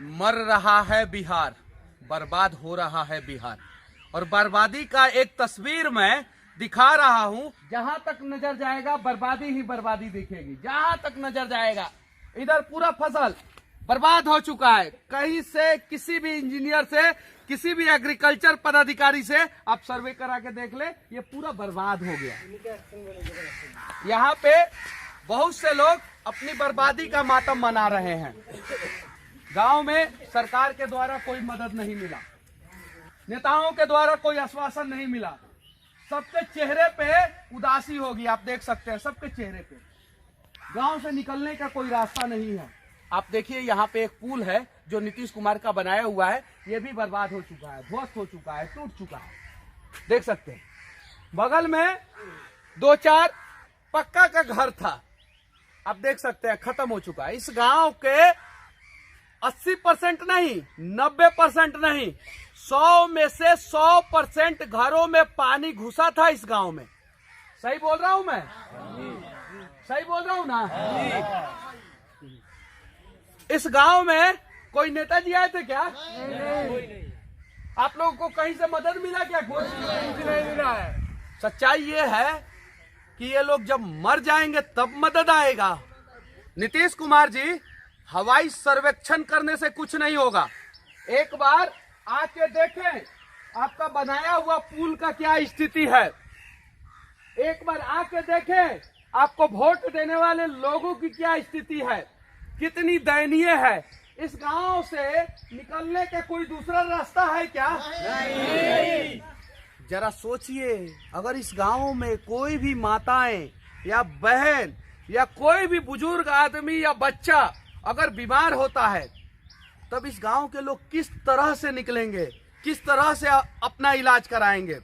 मर रहा है बिहार, बर्बाद हो रहा है बिहार। और बर्बादी का एक तस्वीर मैं दिखा रहा हूं। जहां तक नजर जाएगा बर्बादी ही बर्बादी दिखेगी, जहां तक नजर जाएगा। इधर पूरा फसल बर्बाद हो चुका है। कहीं से किसी भी इंजीनियर से, किसी भी एग्रीकल्चर पदाधिकारी से आप सर्वे करा के देख ले, ये पूरा बर्बाद हो गया। यहाँ पे बहुत से लोग अपनी बर्बादी का मातम मना रहे हैं। गांव में सरकार के द्वारा कोई मदद नहीं मिला, नेताओं के द्वारा कोई आश्वासन नहीं मिला। सबके चेहरे पे उदासी होगी, आप देख सकते हैं सबके चेहरे पे। गांव से निकलने का कोई रास्ता नहीं है। आप देखिए यहाँ पे एक पुल है जो नीतीश कुमार का बनाया हुआ है, ये भी बर्बाद हो चुका है, ध्वस्त हो चुका है, टूट चुका है। देख सकते हैं बगल में 2-4 पक्का का घर था, आप देख सकते हैं खत्म हो चुका है। इस गांव के 80% नहीं, 90% नहीं, 100 में से 100% घरों में पानी घुसा था इस गांव में। सही बोल रहा हूं मैं? सही बोल रहा हूं ना? इस गांव में कोई नेताजी आए थे क्या? नहीं। आप लोगों को कहीं से मदद मिला क्या? कोई नहीं मिला है। सच्चाई ये है कि ये लोग जब मर जाएंगे तब मदद आएगा। नीतीश कुमार जी, हवाई सर्वेक्षण करने से कुछ नहीं होगा। एक बार आके देखें आपका बनाया हुआ पुल का क्या स्थिति है। एक बार आके देखें आपको वोट देने वाले लोगों की क्या स्थिति है, कितनी दयनीय है। इस गांव से निकलने का कोई दूसरा रास्ता है क्या? नहीं। जरा सोचिए, अगर इस गांव में कोई भी माताएं या बहन या कोई भी बुजुर्ग आदमी या बच्चा अगर बीमार होता है, तब इस गांव के लोग किस तरह से निकलेंगे, किस तरह से अपना इलाज कराएंगे।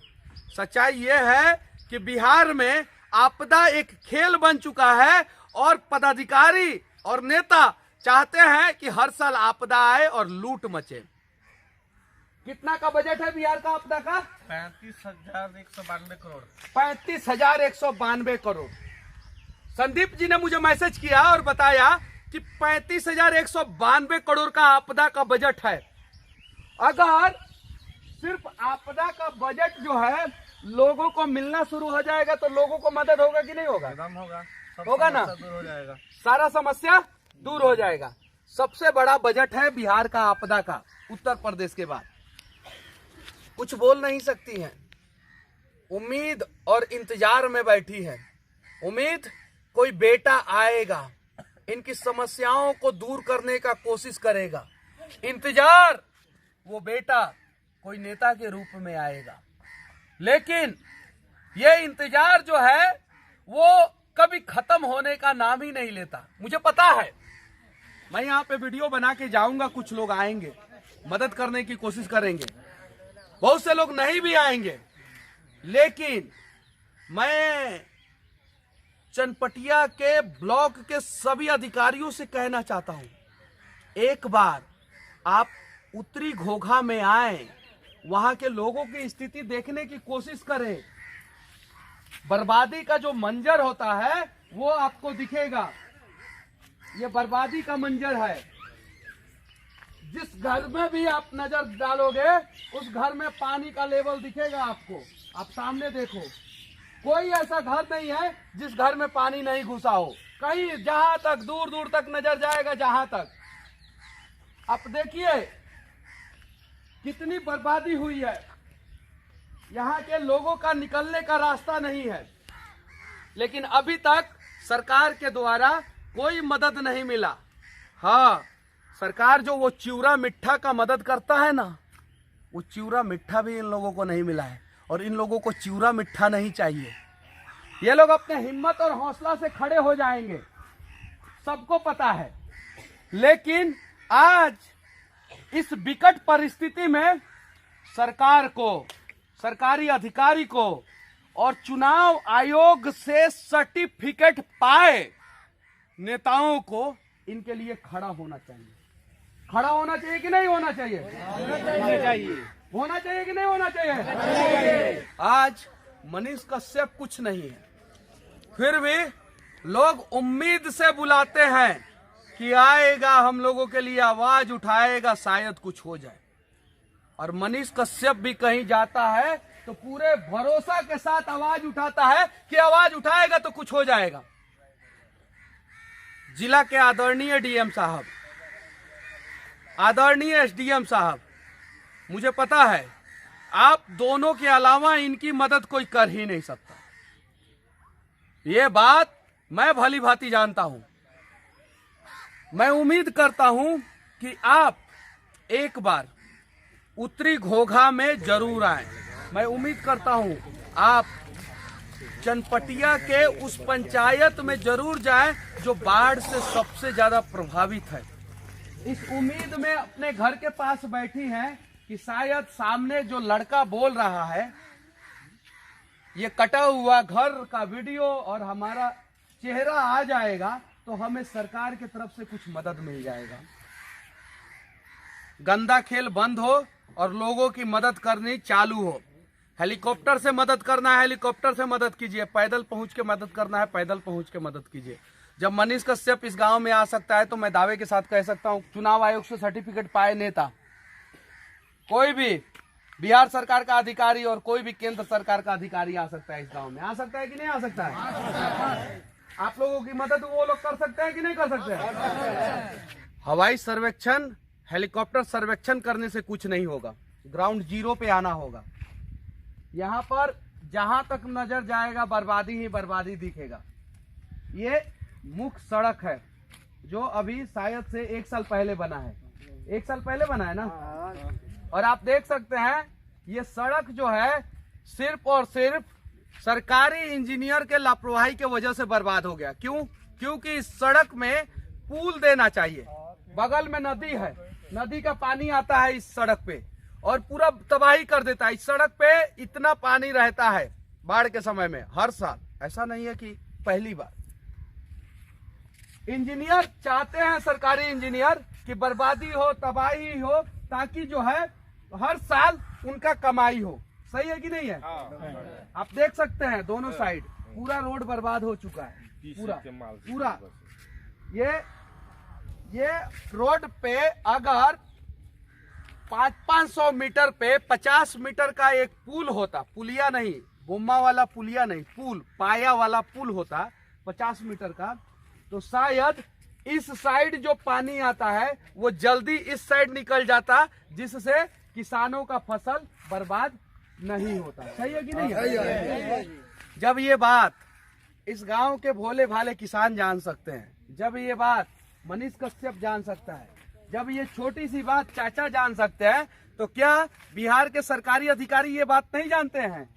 सच्चाई ये है कि बिहार में आपदा एक खेल बन चुका है और पदाधिकारी और नेता चाहते हैं कि हर साल आपदा आए और लूट मचे। कितना का बजट है बिहार का आपदा का? 35,192 करोड़। 35,192 करोड़। संदीप जी ने मुझे मैसेज किया और बताया कि 35,192 करोड़ का आपदा का बजट है। अगर सिर्फ आपदा का बजट जो है लोगों को मिलना शुरू हो जाएगा तो लोगों को मदद होगा कि नहीं होगा? एकदम होगा, होगा ना? दूर हो जाएगा, सारा समस्या दूर हो जाएगा। सबसे बड़ा बजट है बिहार का आपदा का, उत्तर प्रदेश के बाद। कुछ बोल नहीं सकती हैं, उम्मीद और इंतजार में बैठी है। उम्मीद कोई बेटा आएगा, इनकी समस्याओं को दूर करने का कोशिश करेगा। इंतजार वो बेटा कोई नेता के रूप में आएगा। लेकिन ये इंतजार जो है वो कभी खत्म होने का नाम ही नहीं लेता। मुझे पता है, मैं यहाँ पे वीडियो बना के जाऊंगा, कुछ लोग आएंगे, मदद करने की कोशिश करेंगे, बहुत से लोग नहीं भी आएंगे। लेकिन मैं चनपटिया के ब्लॉक के सभी अधिकारियों से कहना चाहता हूं, एक बार आप उत्तरी घोघा में आए, वहां के लोगों की स्थिति देखने की कोशिश करें। बर्बादी का जो मंजर होता है वो आपको दिखेगा। ये बर्बादी का मंजर है। जिस घर में भी आप नजर डालोगे उस घर में पानी का लेवल दिखेगा आपको। आप सामने देखो, कोई ऐसा घर नहीं है जिस घर में पानी नहीं घुसा हो। कहीं जहां तक दूर दूर तक नजर जाएगा, जहां तक आप देखिए कितनी बर्बादी हुई है। यहाँ के लोगों का निकलने का रास्ता नहीं है। लेकिन अभी तक सरकार के द्वारा कोई मदद नहीं मिला। हाँ, सरकार जो वो चिवड़ा मिठा का मदद करता है ना, वो चिवड़ा मिठा भी इन लोगों को नहीं मिला है। और इन लोगों को चिवड़ा मिठा नहीं चाहिए। ये लोग अपने हिम्मत और हौसला से खड़े हो जाएंगे, सबको पता है। लेकिन आज इस विकट परिस्थिति में सरकार को, सरकारी अधिकारी को और चुनाव आयोग से सर्टिफिकेट पाए नेताओं को इनके लिए खड़ा होना चाहिए। खड़ा होना चाहिए कि नहीं होना चाहिए? होना चाहिए। होना चाहिए कि नहीं होना चाहिए? आज मनीष कश्यप कुछ नहीं है, फिर भी लोग उम्मीद से बुलाते हैं कि आएगा, हम लोगों के लिए आवाज उठाएगा, शायद कुछ हो जाए। और मनीष कश्यप भी कहीं जाता है तो पूरे भरोसा के साथ आवाज उठाता है कि आवाज उठाएगा तो कुछ हो जाएगा। जिला के आदरणीय डीएम साहब, आदरणीय एसडीएम साहब, मुझे पता है आप दोनों के अलावा इनकी मदद कोई कर ही नहीं सकता। ये बात मैं भली भांति जानता हूं। मैं उम्मीद करता हूं कि आप एक बार उत्तरी घोघा में जरूर आए। मैं उम्मीद करता हूं आप चनपटिया के उस पंचायत में जरूर जाएं जो बाढ़ से सबसे ज्यादा प्रभावित है। इस उम्मीद में अपने घर के पास बैठी हैं कि शायद सामने जो लड़का बोल रहा है, ये कटा हुआ घर का वीडियो और हमारा चेहरा आ जाएगा तो हमें सरकार की तरफ से कुछ मदद मिल जाएगा। गंदा खेल बंद हो और लोगों की मदद करनी चालू हो। हेलीकॉप्टर से मदद करना है, हेलीकॉप्टर से मदद कीजिए। पैदल पहुंच के मदद करना है, पैदल पहुंच के मदद कीजिए। जब मनीष कश्यप इस गांव में आ सकता है तो मैं दावे के साथ कह सकता हूं, चुनाव आयोग से सर्टिफिकेट पाए नेता, कोई भी बिहार सरकार का अधिकारी और कोई भी केंद्र सरकार का अधिकारी आ सकता है। इस गांव में आ सकता है कि नहीं आ सकता है? आप लोगों की मदद वो लोग कर सकते हैं कि नहीं कर सकते हैं? हवाई सर्वेक्षण, हेलीकॉप्टर सर्वेक्षण करने से कुछ नहीं होगा। ग्राउंड जीरो पे आना होगा। यहाँ पर जहां तक नजर जाएगा बर्बादी ही बर्बादी दिखेगा। ये मुख्य सड़क है जो अभी शायद से 1 साल पहले बना है। 1 साल पहले बना है ना। और आप देख सकते हैं ये सड़क जो है सिर्फ और सिर्फ सरकारी इंजीनियर के लापरवाही के वजह से बर्बाद हो गया। क्यों? क्योंकि इस सड़क में पुल देना चाहिए। बगल में नदी है, नदी का पानी आता है इस सड़क पे और पूरा तबाही कर देता है। इस सड़क पे इतना पानी रहता है बाढ़ के समय में हर साल, ऐसा नहीं है कि पहली बार। इंजीनियर चाहते हैं, सरकारी इंजीनियर, कि बर्बादी हो, तबाही हो, ताकि जो है हर साल उनका कमाई हो। सही है कि नहीं है? आप देख सकते हैं दोनों साइड पूरा रोड बर्बाद हो चुका है। पूरा ये रोड पे अगर 500 मीटर पे 50 मीटर का एक पुल होता, पुलिया नहीं, गोम्मा वाला पुलिया नहीं, पुल, पाया वाला पुल होता 50 मीटर का, तो शायद इस साइड जो पानी आता है वो जल्दी इस साइड निकल जाता, जिससे किसानों का फसल बर्बाद नहीं होता। सही है कि नहीं है? जब ये बात इस गांव के भोले भाले किसान जान सकते हैं, जब ये बात मनीष कश्यप जान सकता है, जब ये छोटी सी बात चाचा जान सकते हैं, तो क्या बिहार के सरकारी अधिकारी ये बात नहीं जानते हैं?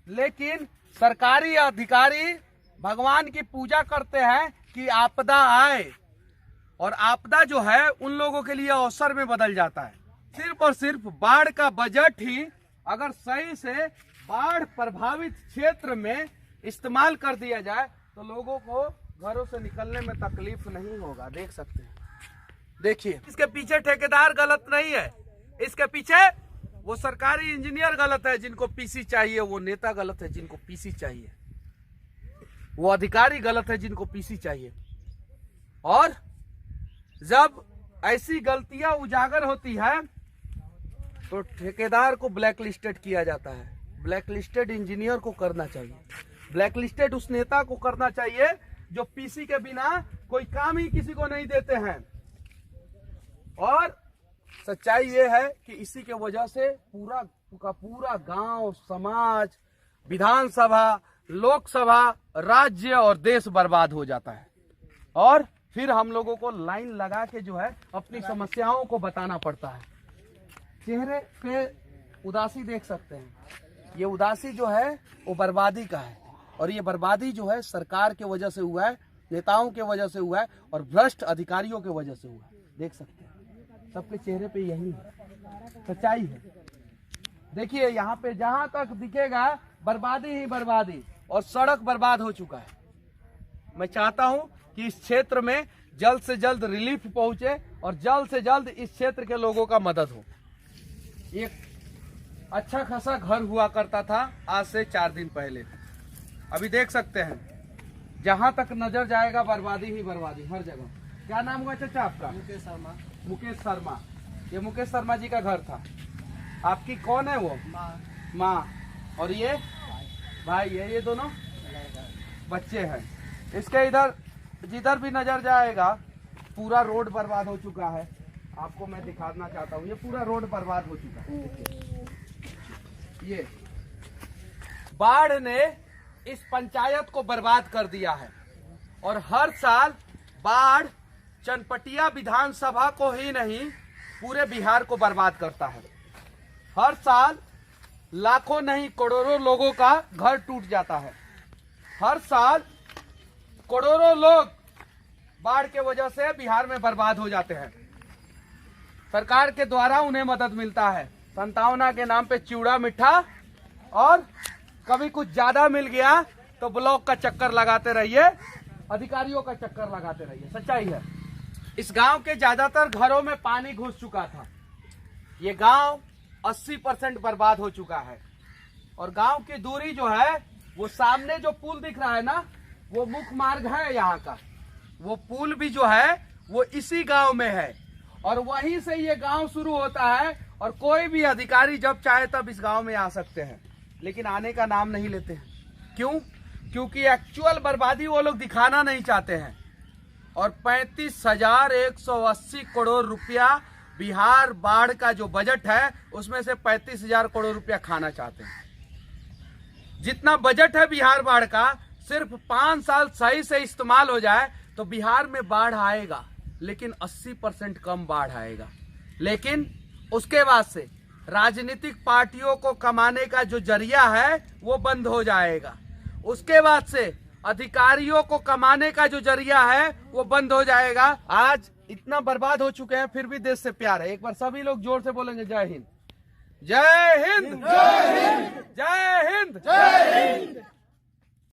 लेकिन सरकारी अधिकारी भगवान की पूजा करते हैं कि आपदा आए, और आपदा जो है उन लोगों के लिए अवसर में बदल जाता है। सिर्फ और सिर्फ बाढ़ का बजट ही अगर सही से बाढ़ प्रभावित क्षेत्र में इस्तेमाल कर दिया जाए तो लोगों को घरों से निकलने में तकलीफ नहीं होगा। देख सकते हैं, देखिए, इसके पीछे ठेकेदार गलत नहीं है, इसके पीछे वो सरकारी इंजीनियर गलत है जिनको पीसी चाहिए, वो नेता गलत है जिनको पीसी चाहिए, वो अधिकारी गलत है जिनको पीसी चाहिए। और जब ऐसी गलतियां उजागर होती है तो ठेकेदार को ब्लैक लिस्टेड किया जाता है। ब्लैक लिस्टेड इंजीनियर को करना चाहिए, ब्लैक लिस्टेड उस नेता को करना चाहिए जो पीसी के बिना कोई काम ही किसी को नहीं देते हैं। और सच्चाई ये है कि इसी के वजह से पूरा का पूरा गांव, समाज, विधानसभा, लोकसभा, राज्य और देश बर्बाद हो जाता है। और फिर हम लोगों को लाइन लगा के जो है अपनी समस्याओं को बताना पड़ता है। चेहरे पे उदासी देख सकते हैं, ये उदासी जो है वो बर्बादी का है, और ये बर्बादी जो है सरकार के वजह से हुआ है, नेताओं के वजह से हुआ है और भ्रष्ट अधिकारियों के वजह से हुआ है। देख सकते हैं सबके चेहरे पे यही है, सच्चाई है। देखिए यहाँ पे जहां तक दिखेगा बर्बादी ही बर्बादी, और सड़क बर्बाद हो चुका है। मैं चाहता हूं कि इस क्षेत्र में जल्द से जल्द रिलीफ पहुंचे और जल्द से जल्द इस क्षेत्र के लोगों का मदद हो। एक अच्छा खासा घर हुआ करता था आज से 4 दिन पहले, अभी देख सकते हैं जहां तक नजर जाएगा बर्बादी ही बर्बादी हर जगह। क्या नाम हुआ चाचा आपका? मुकेश शर्मा। मुकेश शर्मा। ये मुकेश शर्मा जी का घर था। आपकी कौन है वो? माँ। और ये भाई है, ये दोनों बच्चे हैं। इसके इधर जिधर भी नजर जाएगा पूरा रोड बर्बाद हो चुका है। आपको मैं दिखाना चाहता हूँ, ये पूरा रोड बर्बाद हो चुका है। ये बाढ़ ने इस पंचायत को बर्बाद कर दिया है और हर साल बाढ़ चनपटिया विधानसभा को ही नहीं पूरे बिहार को बर्बाद करता है। हर साल लाखों नहीं करोड़ों लोगों का घर टूट जाता है। हर साल करोड़ों लोग बाढ़ के वजह से बिहार में बर्बाद हो जाते हैं। सरकार के द्वारा उन्हें मदद मिलता है, संतावना के नाम पे चिवड़ा मिठा, और कभी कुछ ज्यादा मिल गया तो ब्लॉक का चक्कर लगाते रहिए, अधिकारियों का चक्कर लगाते रहिए। सच्चाई है। इस गांव के ज्यादातर घरों में पानी घुस चुका था। ये गांव 80% बर्बाद हो चुका है और गांव की दूरी जो है, वो सामने जो पुल दिख रहा है ना, वो मुख्य मार्ग है यहाँ का। वो पुल भी जो है वो इसी गांव में है और वहीं से ये गांव शुरू होता है और कोई भी अधिकारी जब चाहे तब इस गांव में आ सकते हैं, लेकिन आने का नाम नहीं लेते हैं। क्यों? क्योंकि एक्चुअल बर्बादी वो लोग दिखाना नहीं चाहते हैं। और 35,180 करोड़ रुपया बिहार बाढ़ का जो बजट है, उसमें से 35,000 करोड़ रुपया खाना चाहते हैं। जितना बजट है बिहार बाढ़ का, सिर्फ 5 साल सही से इस्तेमाल हो जाए तो बिहार में बाढ़ आएगा, लेकिन 80% कम बाढ़ आएगा। लेकिन उसके बाद से राजनीतिक पार्टियों को कमाने का जो जरिया है वो बंद हो जाएगा। उसके बाद से अधिकारियों को कमाने का जो जरिया है वो बंद हो जाएगा। आज इतना बर्बाद हो चुके हैं, फिर भी देश से प्यार है। एक बार सभी लोग जोर से बोलेंगे, जय हिंद, जय हिंद, जय हिंद, जय हिंद, जय हिंद।